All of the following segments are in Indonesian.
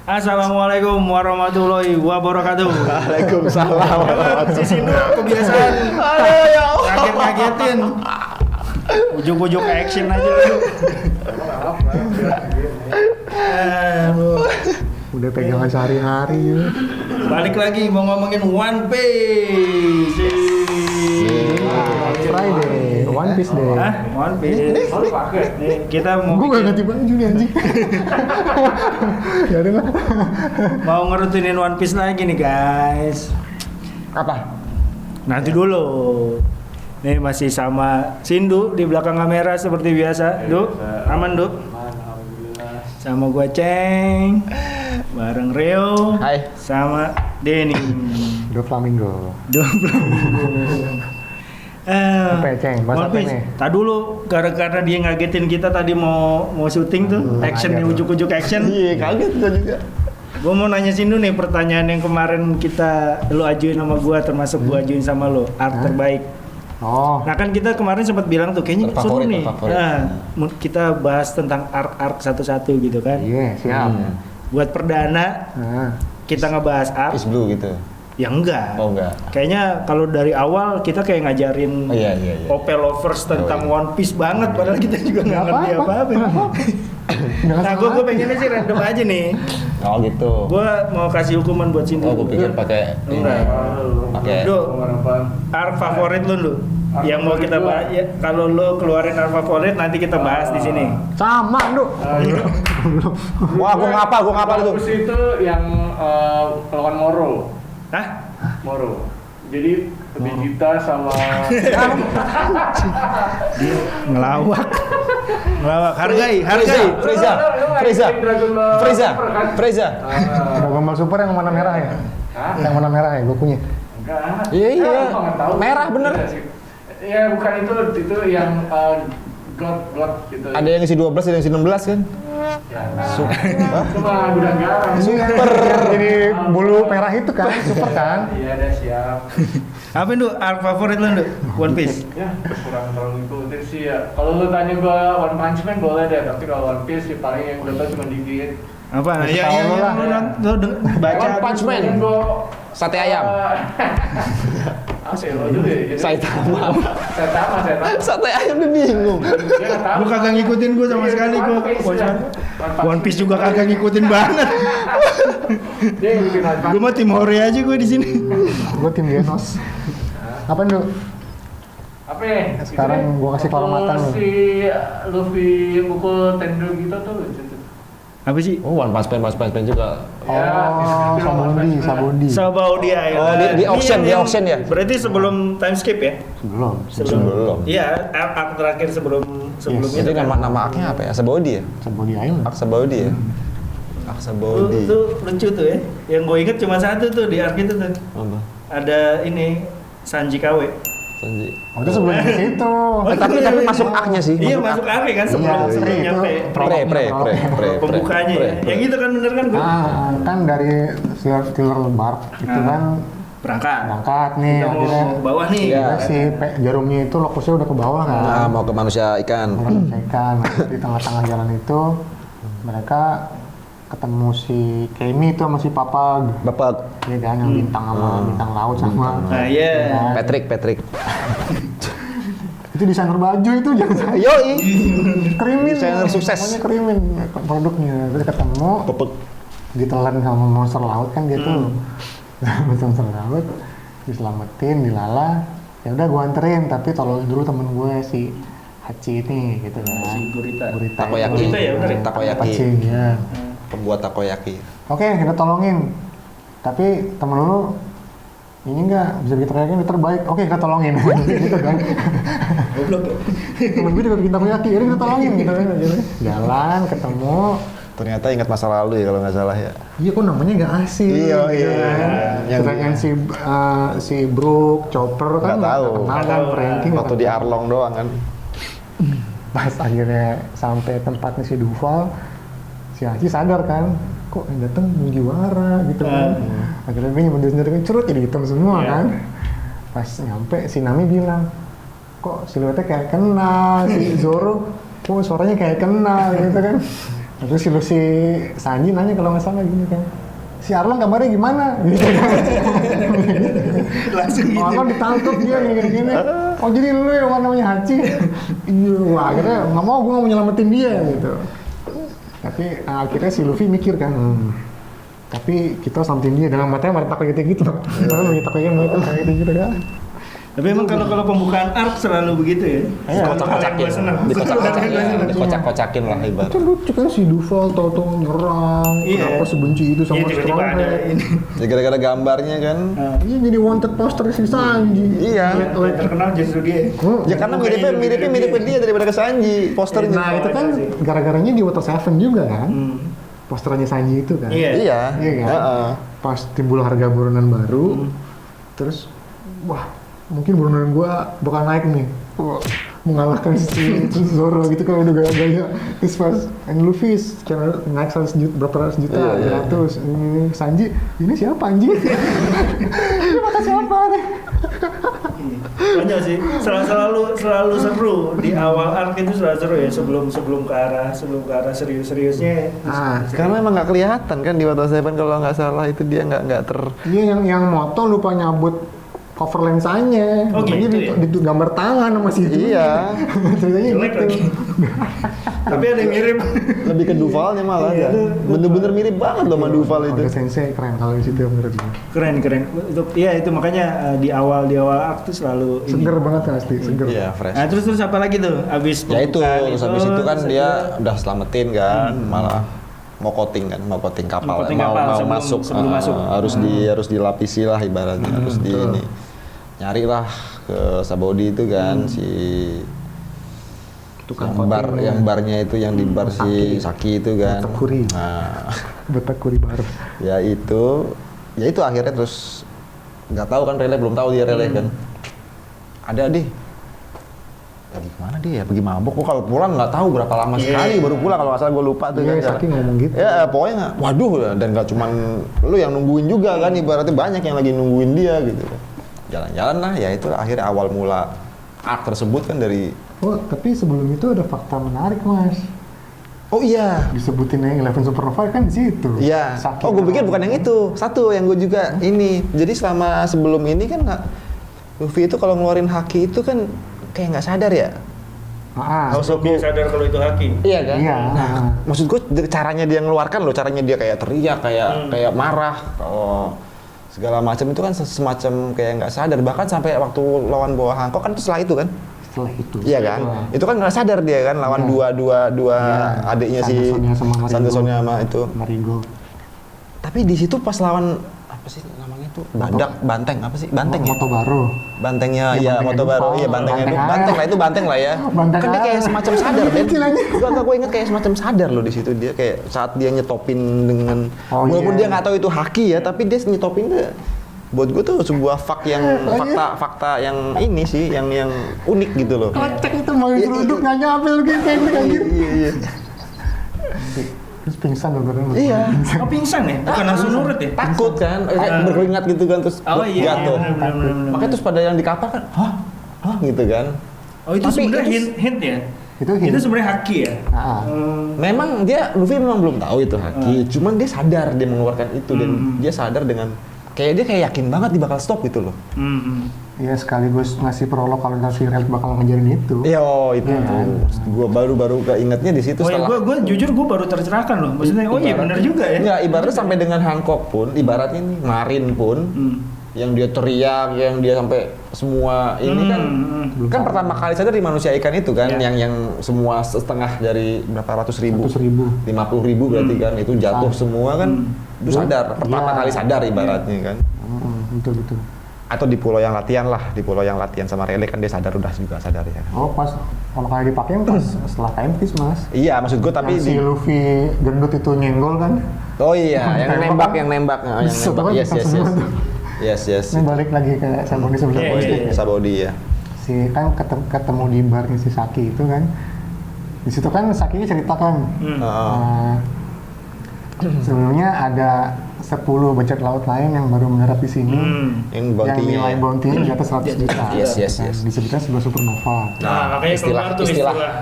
Assalamualaikum warahmatullahi wabarakatuh. Waalaikumsalam. Si Sindu kebiasaan. Aduh ya Allah. Kaget-kagetin. Ujuk-ujuk action aja lu. Udah pegangan sehari-hari ya. Balik lagi mau ngomongin One Piece. Friday, One Piece Day. Hah? One Piece. Nih, kita mau Gue gak ganti baju nih anjing. Ya udah lah. mau ngerutinin One Piece lagi nih guys. Apa? Nanti dulu. Nih masih sama Sindu di belakang kamera seperti biasa. Du, aman Du? Sama gua Ceng, bareng Rio, Hai. sama Denny. Dua flamingo. Apa ya, Ceng? Bahas One apa Piece. nih? Tadi dulu karena dia ngagetin kita tadi mau syuting tuh, action nih, kaget. ujuk-ujuk action. Iya, kaget gue juga. Gua mau nanya Sindu nih pertanyaan yang kemarin lu ajuin sama gua, termasuk gua ajuin sama lu, art terbaik. Oh, Nah kan kita kemarin sempat bilang tuh kayaknya seru Favorit, nih. favorit. Nah, kita bahas tentang arc satu-satu gitu kan. iya siap. Buat perdana Nah, kita ngebahas arc. Is Blue gitu. Ya enggak. Oh enggak. Kayaknya kalau dari awal kita kayak ngajarin Oh iya. OP lovers tentang Oh, iya. One Piece banget, padahal kita juga nggak Nggak ngerti apa-apa. apa-apa. Nah, gue pengennya sih random aja nih. Oh gitu. Gue mau kasih hukuman buat Sindu. Oh, gue pikir pakai ini. Enggak. Pakai. Du, arc favorit lu. Yang mau kita bahas, ya, kalau lu keluarin arc favorit nanti kita bahas di sini. sama, Duk. Wah, gua ngapa itu. Bagus itu yang lawan Moro. Hah? Moro. Jadi Vegeta sama Ngelawak. Hargai. Freza. Dragon Ball Super yang warna merah ya? Hah? Yang warna merah ya, gue punya. enggak. Iya. Gua nggak tahu. Merah bener. Iya sih. Ya bukan itu yang God gitu. Ada yang isi 12, ada yang isi 16 kan? Ya, cuma gudang garam. Super. Jadi bulu merah itu kan, super kan? Iya, ada siap. Apa itu arc favorit lu, Nduk? One Piece. Ya, kurang terlalu ngikutin sih ya. Kalau lu tanya gua One Punch Man boleh deh, tapi kalau One Piece sih paling yang udah tau cuma dikit. Apa? Kasih Ya, tahu lu lah. baca. One Punch Man. Sate ayam. Apa ya lo dulu ya? Saitama. Sate ayam dia bingung. Dia nggak tahu. Lu kagak ngikutin gua sama sekali gua. One Piece juga kagak ngikutin banget. Dia ngikutin One Punch Gua mah tim Hore aja gua di sini. Gue tim Genos. Apa, Duk? apa ya? Sekarang Itu gua kasih kehormatan lu. si Luffy mukul Tendo gitu tuh lucu tuh. Apa sih? Oh, One Punch Man juga. Oh, Sabondi. Sabaudi Island. di auction, Ini di yang- auction ya? Berarti sebelum time skip ya? Sebelum. Iya, arc terakhir sebelum Yes. Jadi nama aknya apa ya? Sabodi ya? Sabondi Island. Ak Sabodi ya? Ak Sabodi. Tuh lucu tuh ya. Yang gue inget cuma satu tuh di arc itu tuh. Apa? Ada ini Sanji KW. Sanji. Oh, itu sebelum ke situ. Tapi masuk aknya sih. Iya masuk arc kan sebelum Iya, sebelum itu nyampe Pre. pembukanya ya. Yang itu kan bener kan gue? Kan dari Thriller Bark itu kan berangkat nih, Kita mau akhirnya ke bawah nih. Iya. si Jarumnya itu lokusnya udah ke bawah kan. Nah, mau ke manusia ikan. Menyelesaikan. Di tengah-tengah jalan itu mereka ketemu si Kemi itu sama si Papa, Bapak ya kan, yang bintang sama bintang laut sama. Nah iya. kan. Patrick. Itu desainer baju itu jangan Yoi. Krimin. Desainer sukses. Namanya Krimin produknya. Terus ketemu Pepek. ditelan sama monster laut kan dia tuh. Monster laut diselamatin, dilala. Ya udah gua anterin, tapi tolongin dulu temen gue si Hachi ini gitu kan. Si Gurita. Takoyaki. Gurita ya, bener ya? Takoyaki. Hachi, ya. Pembuat takoyaki. Oke, kita tolongin. Tapi temen lu ini enggak bisa bikin takoyaki yang terbaik. Oke, kita tolongin. Gitu kan. Temen gue juga bikin takoyaki, jadi kita tolongin gitu kan. Jalan, ketemu. Ternyata ingat masa lalu ya kalau nggak salah ya. Iya, kok namanya nggak asing. Iya. Yang sedangkan si Brook, Chopper kan Nggak tahu. kenal kan, Frankie nggak Waktu di Arlong doang kan. Pas akhirnya sampai tempatnya si Duval, si Haji sadar kan, kok yang datang Mugiwara gitu kan. Akhirnya dia nyebut sendiri kan, cerut jadi hitam semua kan. Pas nyampe si Nami bilang, kok siluetnya kayak kenal, si Zoro kok suaranya kayak kenal gitu kan. Terus si Sanji nanya kalau nggak salah gini kan, si Arlong kabarnya gimana? Gitu kan. Langsung gitu. Arlong ditangkap dia gini-gini. Oh jadi lu yang namanya Hachi? Iya, wah akhirnya nggak mau, gue nggak mau nyelamatin dia gitu. Tapi akhirnya si Luffy mikir kan, tapi kita selamatin dia dengan matanya mata takut gitu. Kalau kita kayak gitu kan. Tapi emang kalau pembukaan arc selalu begitu ya. Dikocak-kocakin. Dikocak-kocakin lah ibarat. Itu lucu kan si Duval tau-tau nyerang, Iya. kenapa sebenci itu sama Iya, tiba-tiba ada Stronghead. ini. Ya gara-gara gambarnya kan. Iya jadi wanted poster si Sanji. Iya. Yang terkenal justru dia. Ya karena mirip dia daripada ke Sanji posternya. Nah itu kan gara-garanya di Water Seven juga kan. Posternya Sanji itu kan. Iya. Iya. Iya kan? Heeh. Pas timbul harga buronan baru, terus wah mungkin buronan gua bakal naik nih. Wah, mengalahkan si Zoro gitu kan udah gaya-gaya. Terus pas Luffy secara naik 100 juta, berapa ratus juta, Iya. 100. Ini Sanji, ini siapa anjing? Ini mata siapa nih? Banyak sih. Selalu seru di awal arc itu selalu seru ya sebelum ke arah serius-seriusnya. Karena emang nggak kelihatan kan di Water Seven kalau nggak salah itu dia nggak ter. Iya yang moto lupa nyabut cover lensanya. Oh, Makanya gitu ya? di gambar tangan sama si Jun. Iya. Ceritanya Jelek gitu. lagi. Tapi ada yang mirip. Lebih ke Duvalnya malah Iya, kan. Bener-bener mirip banget loh sama Duval itu. Oda Sensei keren kalau di situ menurut gue. Keren. Itu makanya di awal arc tuh selalu ini. Seger banget pasti, seger. Iya fresh. Nah, terus apa lagi tuh? Abis Ya itu, pembukaan terus habis itu kan terus dia ada- udah selamatin kan, malah mau coating kapal, Mau coating mau kapal masuk, sebelum masuk. harus dilapisi lah ibaratnya, harus di ini, nyari lah ke Sabaody itu kan si Tukang yang barnya itu yang di bar si Saki itu kan, Batakuri. nah Batakuri baru. ya itu akhirnya terus nggak tahu kan Rele belum tahu dia Rele kan, ada deh. Pergi kemana dia ya? Pergi mabok. Gua kalau pulang nggak tahu berapa lama sekali baru pulang kalau nggak salah gue lupa tuh Iya, kan. Saki ngomong gitu. Ya pokoknya nggak. Waduh dan nggak cuman lu yang nungguin juga kan ibaratnya banyak yang lagi nungguin dia gitu. Jalan-jalan lah ya itulah akhirnya awal mula arc tersebut kan dari. Oh, tapi sebelum itu ada fakta menarik, Mas. Oh iya. Disebutin yang Eleven Supernova kan di situ. Iya. Saki Oh gue pikir bukan yang itu. Satu yang gue juga ini. Jadi selama sebelum ini kan Luffy itu kalau ngeluarin haki itu kan kayak nggak sadar ya. Dia sadar kalau itu haki. Iya kan? Iya. Nah, maksud gue caranya dia ngeluarkan loh, caranya dia kayak teriak, kayak marah, segala macam itu kan semacam kayak nggak sadar. Bahkan sampai waktu lawan bawah Hancock kan itu setelah itu kan? Setelah itu. Iya kan? Itu kan nggak sadar dia kan lawan dua adiknya si Sandy Sonia sama itu. Marigo. Tapi di situ pas lawan apa sih namanya itu? Banteng apa sih? Banteng ya? Moto baru. Bantengnya, Ya, ya bantengnya moto baru, Duval. iya bantengnya, Banteng banteng lah itu banteng lah ya. Banteng Kan dia kayak aja. semacam sadar, Ben. Istilahnya. Gue inget kayak semacam sadar loh di situ dia kayak saat dia nyetopin dengan, Oh, walaupun iya. dia nggak tahu itu haki ya, tapi dia nyetopin tuh. Buat gue tuh sebuah fakta yang ini sih, yang unik gitu loh. Kocak itu mau duduk nggak nyampe lu kayak gitu. Iya. Terus pingsan loh kan. Iya. Oh pingsan ya? Bukan langsung nurut ya? Takut kan, kayak berkeringat gitu kan terus Oh iya. jatuh. benar. Makanya terus pada yang di kapal kan, hah gitu kan. Oh itu Tapi sebenarnya itu- hint ya? Itu hint. Itu sebenarnya haki ya? Memang Luffy memang belum tahu itu haki, cuman dia sadar dia mengeluarkan itu dan dia sadar dengan dia kayak yakin banget dia bakal stop gitu loh. Iya sekaligus ngasih prolog kalau si Red bakal ngejarin itu. Iya itu tuh. Gua baru keingetnya di situ Oh ya, setelah. gue jujur gue baru tercerahkan loh. Maksudnya, oh iya benar juga ya. Enggak, ibaratnya sampai dengan Hancock pun, ibaratnya nih Marin pun, yang dia teriak, yang dia sampai semua ini kan pertama kali sadar di manusia ikan itu kan, Ya. yang semua setengah dari berapa ratus ribu, 100.000. 50.000 berarti kan, itu jatuh semua kan, itu sadar, pertama Ya. kali sadar ibaratnya kan. Betul. Atau di pulau yang latihan sama Rele kan dia udah juga sadar ya. Oh pas kalau kayak dipakai pas setelah Time Fist mas. Iya maksud gue tapi Yang si Luffy gendut itu nyenggol kan. oh iya yang nembak Bisa banget kita semua tuh. yes Ini balik lagi ke Sabaody sebelum Iya, posting. iya. Sabaody ya. Si kan ketemu di barnya si Saki itu kan. Di situ kan Saki cerita kan. Sebelumnya ada 10 bajak laut lain yang baru mendarat di sini. Yang Yang bounty-nya nilai ya. bounty-nya di atas 100 juta. Yes. Disebutnya sebuah supernova. Nah, makanya keluar tuh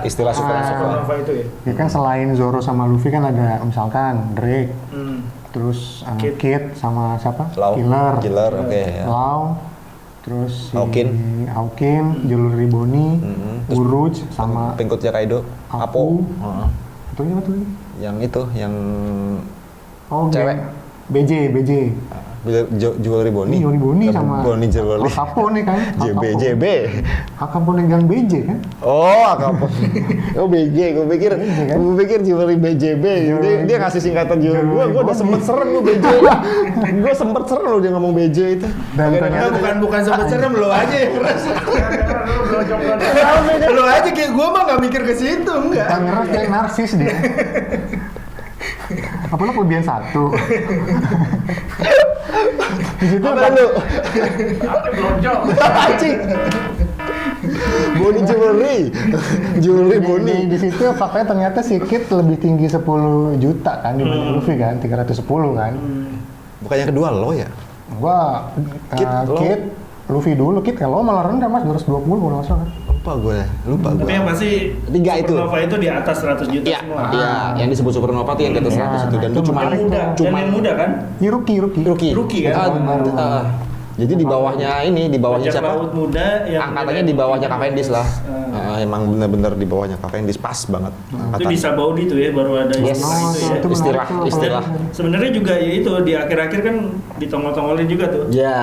istilah supernova itu ya. Ya kan selain Zoro sama Luffy kan ada misalkan Drake, terus Kid. Kid sama siapa? Law. Killer. Oke ya. Lau, terus si Hawkin. Jewelry Bonnie, Uruj sama Pengikutnya Kaido. Apu. Heeh. Itu apa tuh? Yang itu, yang Oh, Cewek. BJ. Jewelry Bonnie. Ini Jewelry Bonnie sama Bonnie Jewelry. Capone kan? JB. Capone gang BJ kan? Oh, Akapone. Oh, BJ. Gue pikir Jewelry BJB. Dia ngasih singkatan Jewelry. Gue udah sempet serem lu BJ. Gue sempet serem lu dia ngomong BJ itu. Dan ternyata Bukan sempet serem, lo aja yang merasa. Lo aja kayak gue mah nggak mikir ke situ, enggak. Pangeran kayak narsis dia. Apa lo kelebihan satu? Di situ Apa lu? Blonjol. Anjing. Bonnie Jewelry Bonnie. Di situ faktanya ternyata si Kid lebih tinggi 10 juta kan dibanding Luffy kan, 310 kan. Bukan yang kedua lo ya? Gua Kid, lo. Kid, Luffy dulu, Kid kalau malah rendah mas 220 kalau nggak salah kan. Lupa gue. Tapi yang pasti Tiga itu. supernova itu di atas 100 juta Iya, semua. iya, yang disebut supernova tuh yang di atas 100 itu dan itu itu cuma Yang muda, dan yang muda kan? Ini rookie. Rookie kan? Jadi di bawahnya Bajak siapa? laut muda yang Angkatannya di bawahnya Cavendish lah. Emang bener-bener di bawahnya Cavendish, pas banget. itu bisa Baudi tuh ya, baru ada Yes. istilah itu ya. Itu menarik tuh, Istilah. Sebenarnya juga ya itu di akhir-akhir kan ditongol-tongolin juga tuh. Ya.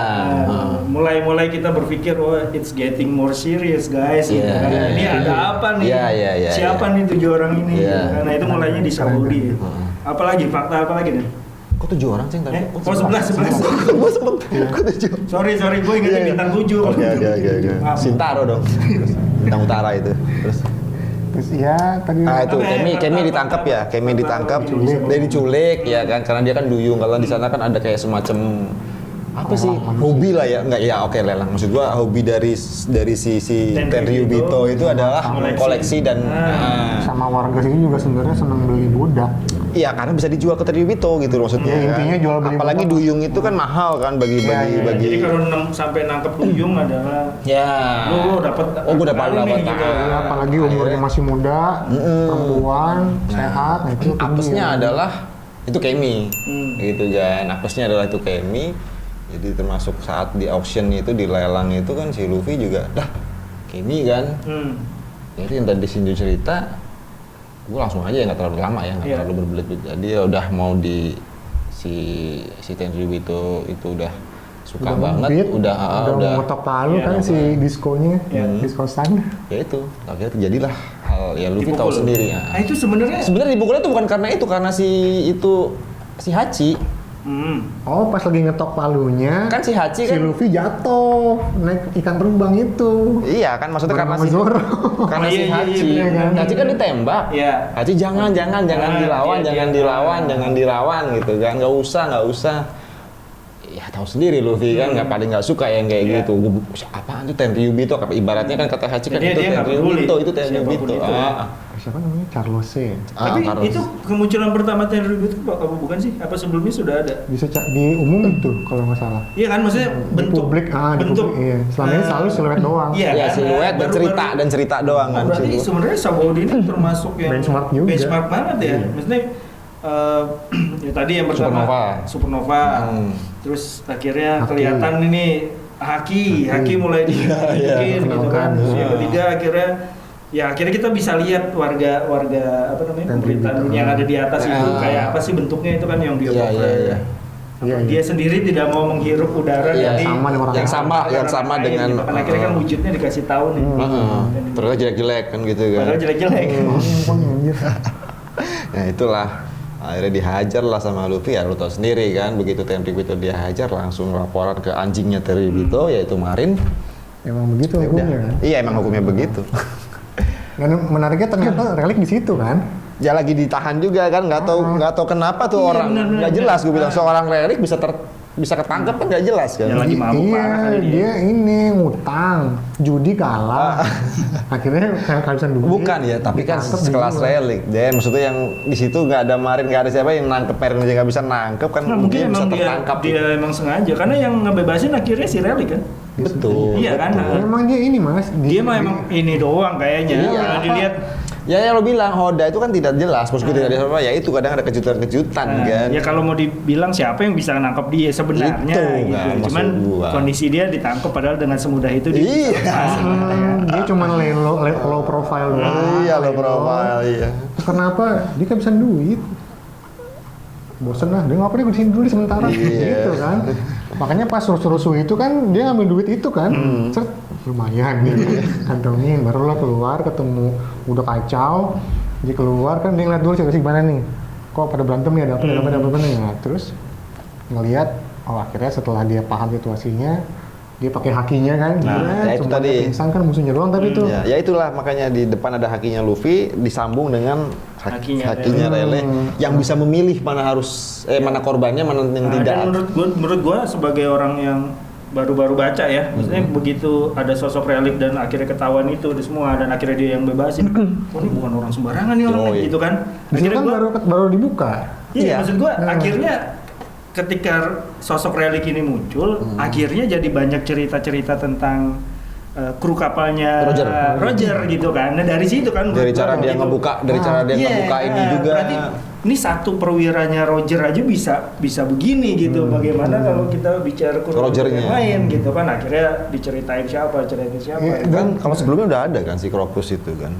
Nah, mulai kita berpikir, oh it's getting more serious guys. gitu Iya, kan. iya, Ini iya. ada apa nih? Iya, Siapa nih 7 orang ini? Iya. Karena itu mulainya di Saudi. Apalagi fakta apa lagi nih? Kok 7 orang sih yang tadi? Oh 11. Gue sempet. Kok 7? Sorry, gue ingetnya bintang 7. Oke. Maaf. Sintaro dong. Bintang Utara itu. Terus ya tadi Itu Kemi ditangkap ya. Kemi ditangkap. Dia diculik ya kan karena dia kan duyung. Kalau di sana kan ada kayak semacam apa sih hobi lah ya nggak ya oke lelang maksud gua hobi dari si Tenryubito itu adalah koleksi dan sama warga sini juga sebenarnya senang beli budak. iya karena bisa dijual ke Tenryubito gitu maksudnya Ya, intinya jual beli apalagi budak. duyung itu kan mahal kan bagi Jadi kalau sampai nangkep duyung adalah ya lo dapat gua dapat gitu. Ya, apalagi umurnya masih muda, perempuan, sehat, nah itu tinggi apesnya ya. adalah itu Kemi gitu kan apesnya adalah itu Kemi. Jadi termasuk saat di auction itu di lelang itu kan si Luffy juga Kemi kan. Jadi yang tadi Shinju cerita, gue langsung aja nggak terlalu lama ya, nggak terlalu berbelit-belit. Jadi ya udah mau di si Tenryubito itu udah suka banget, udah mau ngetok palu kan si diskonya, disko stand. Ya itu, akhirnya terjadilah hal ya Luffy tahu sendiri ya. Itu sebenarnya Dipukulnya tuh bukan karena itu, karena si Hachi. Oh pas lagi ngetok palunya Kan si Hachi si kan Luffy jatuh naik ikan terbang itu. iya kan maksudnya karena Bareng si sama Zoro. karena si Iya, Hachi. iya, kan? Hachi kan ditembak. Iya. Hachi jangan dilawan, iya, jangan iya. dilawan gitu kan. Nggak usah. Ya tahu sendiri Luffy kan paling nggak suka yang kayak gitu. Apaan tuh Tenryubito? Ibaratnya kan kata Hachi kan Jadi itu dia nggak Tenryubito, peduli itu Tenryubito. siapapun itu, ya. Siapa namanya? Carlos C. Tapi Carlos. itu kemunculan pertama Tenryubito apa bukan sih? Apa sebelumnya sudah ada? Bisa di umum itu kalau nggak salah. Iya kan maksudnya Di bentuk publik, di publik, iya. Selama ini selalu siluet doang. Iya, Ya kan? siluet dan cerita doang kan. Berarti siluet. sebenarnya Sabaudi ini termasuk yang Benchmark juga. benchmark banget ya. Maksudnya ya tadi yang pertama Supernova. Terus akhirnya Haki. kelihatan ini Haki mulai dibikin gitu kan. Terus yang ketiga akhirnya kita bisa lihat warga apa namanya pemerintahan yang ada di atas itu kayak apa sih bentuknya itu kan yang dia Iya. Dia sendiri tidak mau menghirup udara Iya, dari sama dengan orang yang sama lain dengan gitu kan. Akhirnya kan wujudnya dikasih tahu nih. ternyata jelek-jelek kan gitu kan. Padahal jelek-jelek. Anjir. Nah itulah akhirnya dihajar lah sama Luffy ya lu tau sendiri kan begitu Tenryubito dia hajar langsung laporan ke anjingnya Tenryubito yaitu Marin. Emang begitu Ya udah. hukumnya kan. Iya emang hukumnya begitu. Dan menariknya ternyata relik di situ kan. Ya lagi ditahan juga kan nggak tahu kenapa tuh Iya, orang benar. nggak jelas gue bilang seorang relik bisa bisa ketangkep kan nggak jelas kan. Ya, lagi mabuk Iya, parah kali dia. dia ini ngutang, judi kalah. Akhirnya kehabisan duit. Bukan ya, tapi kan ditangkep sekelas dulu. relik. Dan maksudnya yang di situ nggak ada Marin, nggak ada siapa yang nangkep Marin aja nggak bisa nangkep kan, Nah, mungkin dia bisa emang tertangkap. dia emang sengaja karena yang ngebebasin akhirnya si Relik kan. Betul. Iya kan? betul. Emang dia ini mas. Dia mah emang ini doang kayaknya. Iya. Kalau dilihat Ya yang lo bilang Hoda itu kan tidak jelas, maksudku tidak ada apa, ya itu kadang ada kejutan-kejutan kan. ya kalau mau dibilang siapa yang bisa nangkap dia sebenarnya Itu gitu. kan, Cuman maksud gua. kondisi dia ditangkap padahal dengan semudah itu dia bisa Iya. lepas sebenarnya. Dia cuma low profile doang. Iya lo Low. profile iya. Kenapa? Dia kehabisan duit. Bosen lah, dia ngapain di sini dulu sementara Iya. gitu kan. Makanya pas rusuh-rusuh itu kan dia ngambil duit itu kan. Set, lumayan gitu. Kantongin, baru lo keluar ketemu udah kacau. Dia keluar kan dia ngeliat dulu situasi gimana nih. Kok pada berantem nih, ada apa nih. Nah, terus ngelihat akhirnya setelah dia paham situasinya, dia pakai hakinya kan. Nah, ya itu cuma tadi. dia pingsan kan musuhnya doang tapi itu. Ya itulah makanya di depan ada hakinya Luffy disambung dengan Hakinya Rele yang bisa memilih mana harus mana korbannya mana yang Nah, tidak. dan menurut gua sebagai orang yang baru-baru baca ya, maksudnya begitu ada sosok Relik dan akhirnya ketahuan itu di semua dan akhirnya dia yang bebasin. Oh, ini bukan orang sembarangan nih orang Yoi. gitu kan. Di situ kan baru dibuka. Iya, Iya. maksud gua Nah. akhirnya ketika sosok Relik ini muncul, akhirnya jadi banyak cerita-cerita tentang kru kapalnya Roger. gitu kan. Nah, dari situ kan Dari menurut cara gua dia gitu. ngebuka, dari cara dia Iya, ngebuka ini juga. Berarti ini satu perwiranya Roger aja bisa begini gitu. Bagaimana kalau kita bicara kru Rogernya. yang lain gitu kan, akhirnya diceritain siapa. Iya, Kan kalau sebelumnya udah ada kan si Crocus itu kan.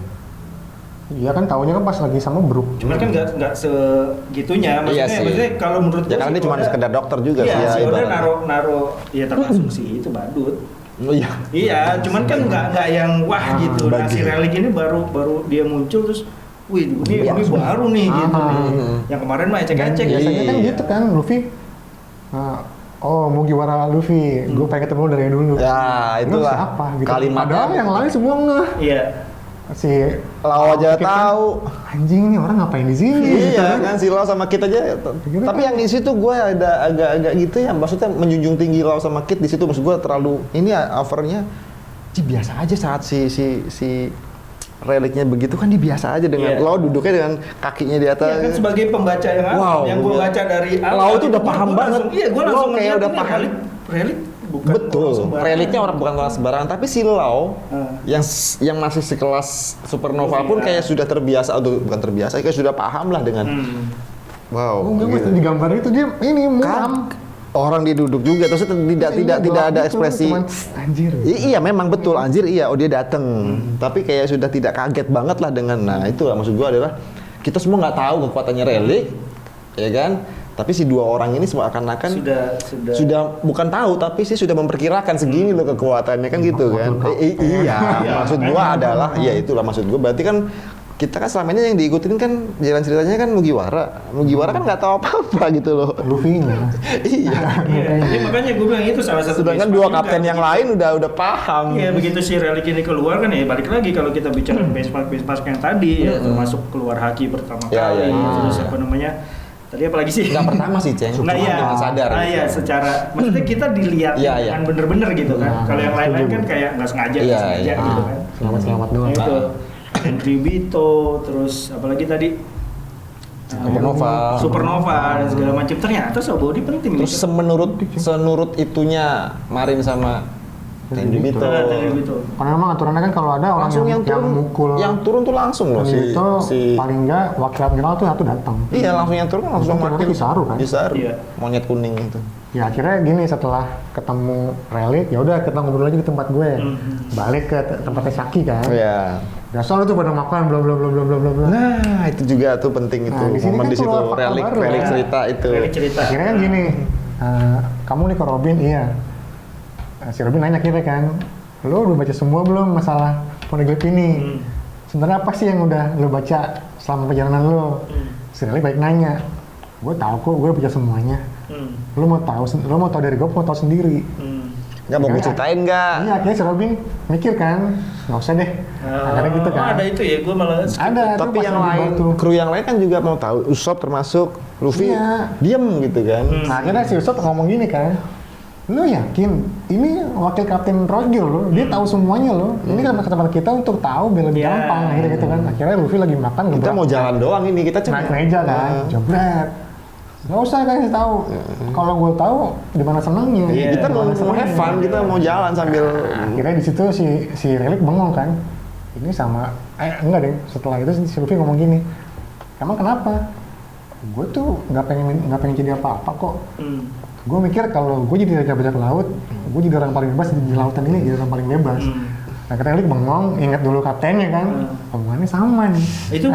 Iya kan taunya kan pas lagi sama Brook. Cuman kan nggak segitunya, Iya maksudnya, sih. maksudnya kalau menurut Ya gua karena si dia cuma Oda- sekedar dokter juga Iya, sih ya si Oda ibaratnya. naruh ya termasuk sih itu badut. Oh iya. Iya, cuman kan nggak yang wah gitu. Nah, si Relik ini baru dia muncul terus, wih ini baru nih gitu nih. Yang kemarin mah ecek-ecek. Biasanya kan Iya. gitu kan Luffy. Oh Mugiwara Luffy, gue pengen ketemu dari dulu. Ya, Lu itulah siapa gitu. kalimatnya. Padahal yang lain semua nggak. Iya. Si Lau aja Kit kan, tahu. anjing nih orang ngapain di sini? gitu Iya kan si Lau sama Kit aja. Tapi yang di situ gue ada agak-agak gitu ya, maksudnya menjunjung tinggi Lau sama Kit di situ maksud gue terlalu ini overnya sih biasa aja saat si reliknya begitu kan dia biasa aja dengan Iya. Lau duduknya dengan kakinya di atas. Iya kan sebagai pembaca yang awam, Wow, yang gue gua- baca dari awal. Lau tuh udah gua paham langsung- banget. Iya, gue Lau langsung kayak ngeliat udah ini paham. Relik bukan orang Betul, sembarangan. reliknya orang bukan orang sembarangan, tapi si Lau Ah. yang masih sekelas Supernova Luffy, pun ah. kayak sudah terbiasa, atau bukan terbiasa, kayak sudah paham lah dengan wow. Oh enggak mas, gitu. di gambar itu dia ini muram. Kan orang dia duduk juga, terus tidak ada ekspresi. Cuman, anjir. Iya memang betul anjir iya, oh dia dateng. Tapi kayak sudah tidak kaget banget lah dengan, nah itu lah maksud gua adalah kita semua nggak tahu kekuatannya Relik, ya kan? Tapi si dua orang ini semua akan sudah bukan tahu, tapi sih sudah memperkirakan segini loh kekuatannya kan gitu kan? Iya, maksud gua adalah, ya itulah maksud gua. Berarti kan kita kan selama ini yang diikutin kan jalan ceritanya kan Mugiwara kan nggak tahu apa-apa gitu loh. Luffy-nya. Iya. Iya, makanya gue bilang itu salah satu. Sedangkan benchmark dua juga. kapten yang lain udah paham. Iya, begitu si Relik ini keluar kan ya balik lagi kalau kita bicara benchmark yang tadi ya termasuk keluar haki pertama Ya, kali, ya, ya. terus apa namanya? Tadi apa lagi sih? Nggak pertama sih, Ceng. Nah Cuma iya, dengan sadar. nah iya, secara maksudnya kita dilihat Iya, iya. dengan bener-bener gitu kan. Nah, Kalau yang lain-lain setuju. kan kayak nggak sengaja, Iya, nggak sengaja iya. gitu kan. Selamat-selamat doang. Nah, itu Tribito, terus apalagi tadi Supernova dan segala macam. Ternyata Sobody penting Terus senurut itunya Marin sama Tenryubito. Tribito. Karena memang aturannya kan kalau ada orang Langsung yang mukul yang turun tuh langsung loh itu paling enggak wakil admiral tuh satu datang. Iya langsung yang turun langsung Itu makin Kizaru kan? Kizaru. Iya. Monyet kuning itu. Ya akhirnya gini setelah ketemu Relik, ya udah kita ngobrol lagi di tempat gue. Balik ke tempatnya Saki kan. Iya. Biasa lu tuh pada makan bla. Nah itu juga tuh penting itu Nah, di sini momen kan di situ keluar fakta relik baru, relik ya. cerita itu. Relik cerita. Akhirnya kan gini, kamu nih ke Robin, iya. Si Robin nanya kita kan, lo udah baca semua belum masalah Poneglyph ini? Sebenarnya apa sih yang udah lo baca selama perjalanan lo? Si Relik baik nanya, gue tahu kok, gue baca semuanya. Lo mau tahu dari gue, mau tahu sendiri. Nggak mau gue ceritain nggak? Iya, akhirnya si Robin mikir kan, nggak usah deh. Akhirnya gitu kan. Ada itu ya, gue malah Ada, tuh Tapi pas yang lagi lain, batu. kru yang lain kan juga mau tahu. Usop termasuk, Luffy Iya. diem gitu kan. Nah, akhirnya si Usopp ngomong gini kan, lu yakin ini wakil kapten Roger lo, dia tahu semuanya lo. Ini kan kesempatan kita untuk tahu biar lebih Iya. gampang akhirnya gitu kan. Akhirnya Luffy lagi makan Kita mau jalan doang ini, kita cuma naik meja kan, jebret. Nggak usah kasih tahu. Kalau gue tahu di mana senangnya. Iya. kita mau have fun, kita mau jalan sambil Akhirnya di situ si Relic bengong kan. Ini sama enggak deh. Setelah itu si Luffy ngomong gini. Emang kenapa? Gue tuh nggak pengen jadi apa-apa kok. Gue mikir kalau gue jadi bajak laut, gue jadi orang paling bebas di lautan ini, jadi orang paling bebas. Nah, Relic bengong, ingat dulu kaptennya kan. Hubungannya sama nih. itu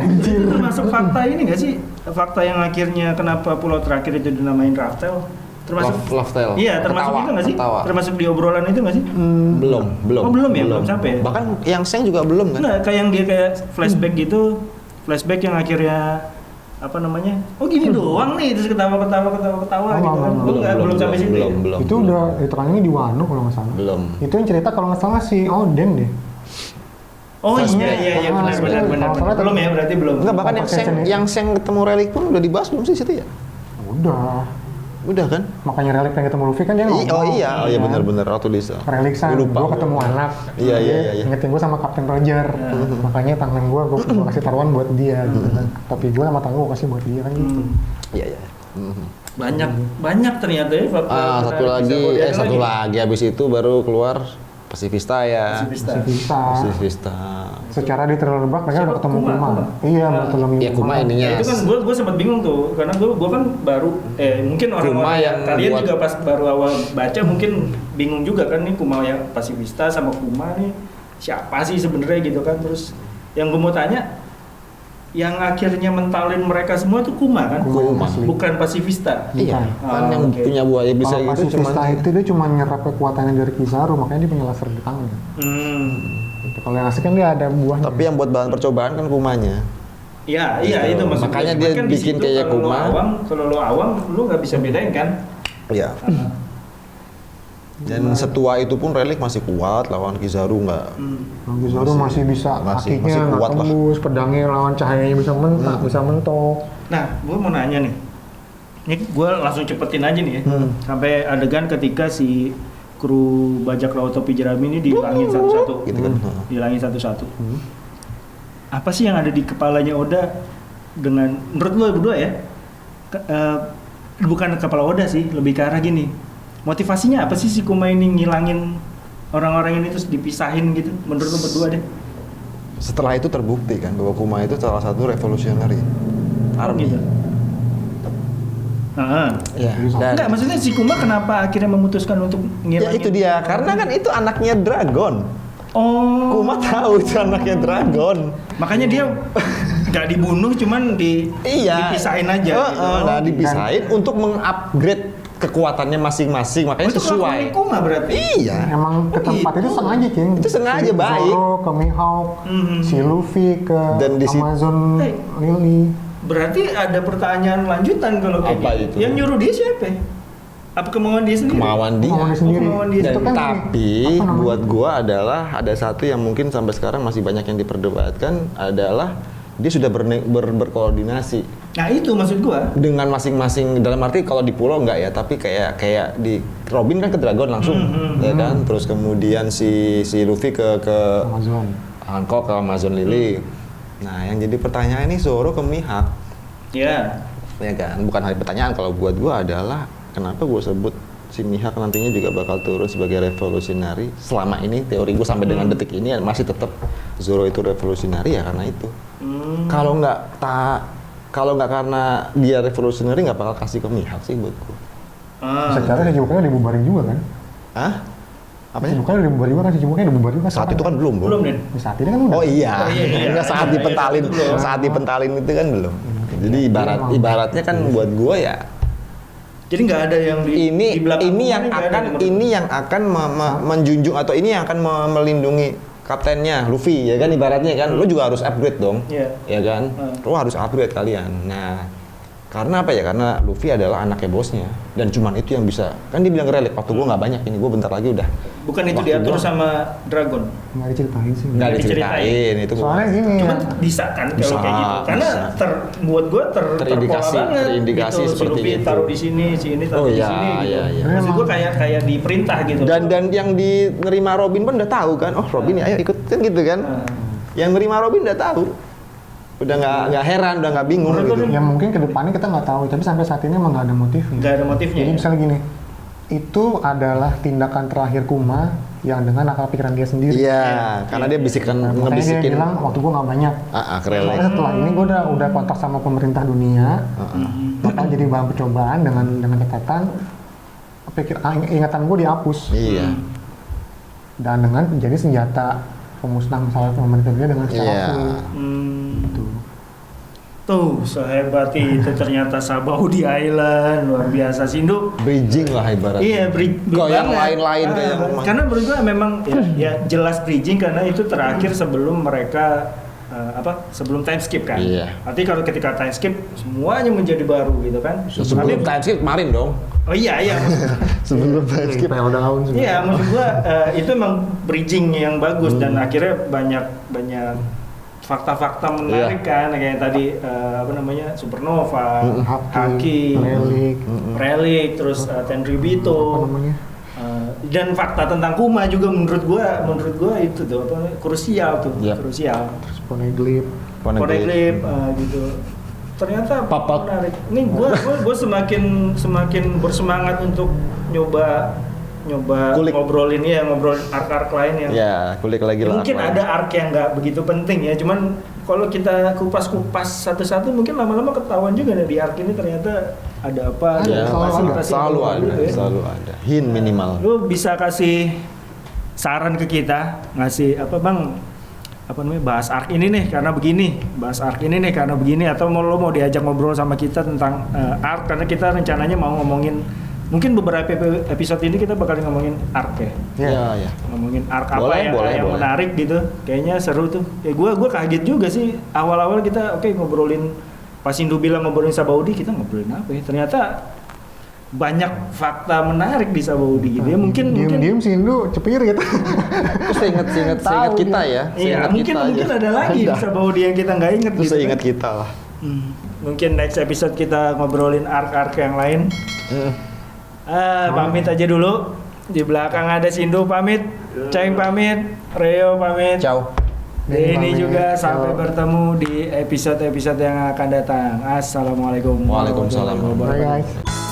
termasuk fakta ini nggak sih? Fakta yang akhirnya kenapa pulau terakhir itu dinamain Raftel? Termasuk Love Tale. Iya, termasuk Ketawa, itu nggak sih? ketawa. Termasuk di obrolan itu nggak sih? Belum. Oh, belum ya? Belum sampai ya? Bahkan yang Seng juga belum kan? Nggak, kayak yang dia kayak flashback gitu, flashback yang akhirnya apa namanya? Oh gini doang nih, terus ketawa gitu kan? Belum sampai situ. ya? Belum. Itu udah diterangin di Wano kalau nggak salah. Belum. Itu yang cerita kalau nggak salah si Oden deh. Oh iya benar. Belum ya, berarti belum. Enggak, bahkan yang Seng ketemu Relic pun udah dibahas belum sih situ ya? Udah kan? Makanya Relic yang ketemu Luffy kan dia ngomong. Oh iya benar waktu di Relic san, Gua lupa. gue ketemu anak. Iya. Ingetin gue sama Kapten Roger. Makanya tangan gue kasih taruhan buat dia gitu kan. Topi gue sama tangan gue kasih buat dia kan gitu. Iya. Banyak ternyata ya fakta. Satu lagi habis itu baru keluar Pacifista ya. Pacifista. Secara di trailer bak mereka udah ketemu Kuma. Kuma. Iya, bertemu Ya Kuma ininya. Itu kan gue sempat bingung tuh, karena gue kan baru, mungkin Kuma orang-orang yang kalian buat- juga pas baru awal baca mungkin bingung juga kan nih Kuma yang Pasifista sama Kuma nih siapa sih sebenarnya gitu kan. Terus yang gue mau tanya, yang akhirnya mentalin mereka semua tuh Kuma kan? Kuma asli. Bukan Pasifista. Iya, kan yang oke. punya buaya bisa Kalau gitu cuma Pacifista itu dia cuma nyerap kekuatannya dari Kizaru, makanya dia punya laser di tangan. Gitu. Kalau yang asli kan dia ada buahnya. tapi yang buat bahan percobaan kan Kumanya. Iya Gitu. itu maksudnya. Makanya Cuman dia kan di bikin situ kayak kalau lo Kuma. awam, lu nggak bisa bedain kan? Iya. Dan setua itu pun Relic masih kuat lawan Kizaru nggak. Kizaru masih bisa, masih kakinya nggak kuat lah. tembus, pedangnya lawan cahayanya bisa mentak, bisa mentok. Nah, gue mau nanya nih. Ini gue langsung cepetin aja nih ya. Sampai adegan ketika si kru bajak laut topi jerami ini dihilangin satu-satu. Gitu kan. Dihilangin satu-satu. Apa sih yang ada di kepalanya Oda dengan menurut lo berdua ya? Bukan kepala Oda sih, lebih ke arah gini. Motivasinya apa sih si Kuma ini ngilangin orang-orang ini terus dipisahin gitu? Menurut lo berdua deh. Setelah itu terbukti kan bahwa Kuma itu salah satu revolutionary army. Gitu. Ya, Enggak, maksudnya si Kuma kenapa akhirnya memutuskan untuk ngilangin? ya itu dia, karena kan itu anaknya Dragon. Oh. Kuma tahu itu anaknya Dragon. Makanya dia nggak dibunuh, cuman dipisahin aja. Gitu. Nah, dipisahin untuk mengupgrade kekuatannya masing-masing, makanya Itu sesuai. kelakuan Kuma berarti. Iya. Emang ke tempat gitu. itu sengaja, Cing. Itu sengaja Si baik. Zoro ke Mihawk, si Luffy ke Dan di situ- Amazon Hey. Lily. Berarti ada pertanyaan lanjutan kalau kayak Apa gitu. itu? Yang nyuruh dia siapa? Apa kemauan dia sendiri? Kemauan dia. Kemauan dia sendiri. kemauan dia. Dan Itu kan tapi apa namanya? buat gua adalah ada satu yang mungkin sampai sekarang masih banyak yang diperdebatkan adalah dia sudah berkoordinasi Nah itu maksud gua. dengan masing-masing, dalam arti kalau di pulau enggak ya, tapi kayak di Robin kan ke Dragon langsung, ya kan, terus kemudian si Luffy ke Amazon. Hancock ke Amazon Lily. Nah yang jadi pertanyaan ini Zoro ke Mihawk, Ya. ya kan, bukan hanya pertanyaan kalau buat gua adalah kenapa gua sebut si Mihawk nantinya juga bakal turun sebagai revolusionari. Selama ini teori gua sampai dengan detik ini masih tetap Zoro itu revolusionari ya karena itu. Kalau nggak karena dia revolutionary nggak bakal kasih ke Mihawk sih buat gue. Secara Shichibukai udah dibubarin juga kan? Hah? Apanya? Shichibukai udah dibubarin juga kan? Shichibukai udah dibubarin juga Saat itu kan belum, bro. Belum Den. Di saat ini kan udah. Oh iya. Oh, iya. Nggak saat dipentalin, saat dipentalin itu kan belum. Jadi ibaratnya kan buat gue ya Jadi nggak ada yang di belakang ini Kuma yang nggak ada akan di ini yang akan menjunjung atau ini yang akan melindungi kaptennya Luffy ya kan, ibaratnya kan lu juga harus upgrade dong. Iya. Ya kan? Lu harus upgrade kalian. Nah, Karena apa ya? Karena Luffy adalah anaknya bosnya dan cuman itu yang bisa. Kan dia bilang Rel, waktu gua nggak banyak ini, gua bentar lagi udah. Bukan itu Waktu diatur gua- sama Dragon. Nggak diceritain sih. Nggak diceritain. diceritain itu. Soalnya gini Cuman ya, bisa kan kalau Bisa, kayak gitu. Karena bisa. buat gue Terindikasi- terpola banget. terindikasi gitu. seperti Si Luffy itu. taruh di sini, si ini taruh Oh, di iya, sini gitu. iya, iya. Maksud gue kayak diperintah gitu. Dan yang nerima Robin pun udah tahu kan. Oh, Robin ya ayo ikut kan gitu kan. Yang nerima Robin udah tahu. Udah nggak heran, udah nggak bingung Menurut gitu. lu- ya mungkin ke depannya kita nggak tahu, tapi sampai saat ini emang nggak ada motifnya. Nggak ada motifnya. Jadi Ya? misalnya gini, itu adalah tindakan terakhir Kuma yang dengan akal pikiran dia sendiri. Iya, karena dia bisikan Nah, makanya dia ngebisikin. bilang waktu gua nggak banyak. Ke Rel. Soalnya setelah ini gue udah kontak sama pemerintah dunia, bakal jadi bahan percobaan dengan catatan ingatan gue dihapus Iya. dan dengan menjadi senjata pemusnah masalah pemerintah dunia dengan secara Iya. full. Gitu. Tuh, sehebat itu ternyata Sabaudi Island, luar biasa Sindu. Bridging lah ibaratnya. Iya, Kok yang lain-lain kayak yang karena menurut gua memang ya jelas bridging karena itu terakhir sebelum mereka sebelum time skip kan. Iya. Artinya kalau ketika time skip semuanya menjadi baru gitu kan. Sebelum time skip kemarin dong. Oh iya. Sebelum time skip. Kayak udah tahun Iya, maksud gua itu emang bridging yang bagus dan akhirnya banyak fakta-fakta menarik kan kayak tadi Supernova, Haki, Relic, terus Tenryubito. apa namanya? Dan fakta tentang Kuma juga menurut gua itu tuh krusial tuh, Yap. krusial. Poneglyph. Poneglyph gitu. Ternyata Papak. menarik. Ini gua semakin bersemangat untuk nyoba Kulik. ngobrolin arc-arc lain yang Ya, kulik lagi lah. mungkin ada arc yang nggak begitu penting ya, cuman kalau kita kupas satu-satu mungkin lama-lama ketahuan juga nih di arc ini ternyata ada apa, Ya, pasti selalu ada ada, dulu ya. selalu ada. Hint minimal. Lu bisa kasih saran ke kita, ngasih bahas arc ini nih karena begini, bahas arc ini nih karena begini, atau lo mau diajak ngobrol sama kita tentang arc karena kita rencananya mau ngomongin mungkin beberapa episode ini kita bakal ngomongin arc ya. Iya, ya. Ngomongin arc Boleh, apa yang boleh. menarik gitu. Kayaknya seru tuh. Ya gue kaget juga sih awal-awal kita ngobrolin pas Indu bilang ngobrolin Sabaudi, kita ngobrolin apa ya? Ternyata banyak fakta menarik di Sabaudi gitu ya. Mungkin Diem-diem si Hindu cepirit. Terus seinget Tahu kita dia. ya. iya, seinget mungkin kita aja. ada lagi di Sabaudi yang kita nggak inget Terus gitu. seinget kan. kita lah. Mungkin next episode kita ngobrolin arc-arc yang lain. Pamit aja dulu. Di belakang ada Sindu pamit, Ceng pamit, Reo pamit. Ciao. Ini Pamit. juga sampai Ciao. bertemu di episode-episode yang akan datang. Assalamualaikum Waalaikumsalam. warahmatullahi wabarakatuh. Bye guys.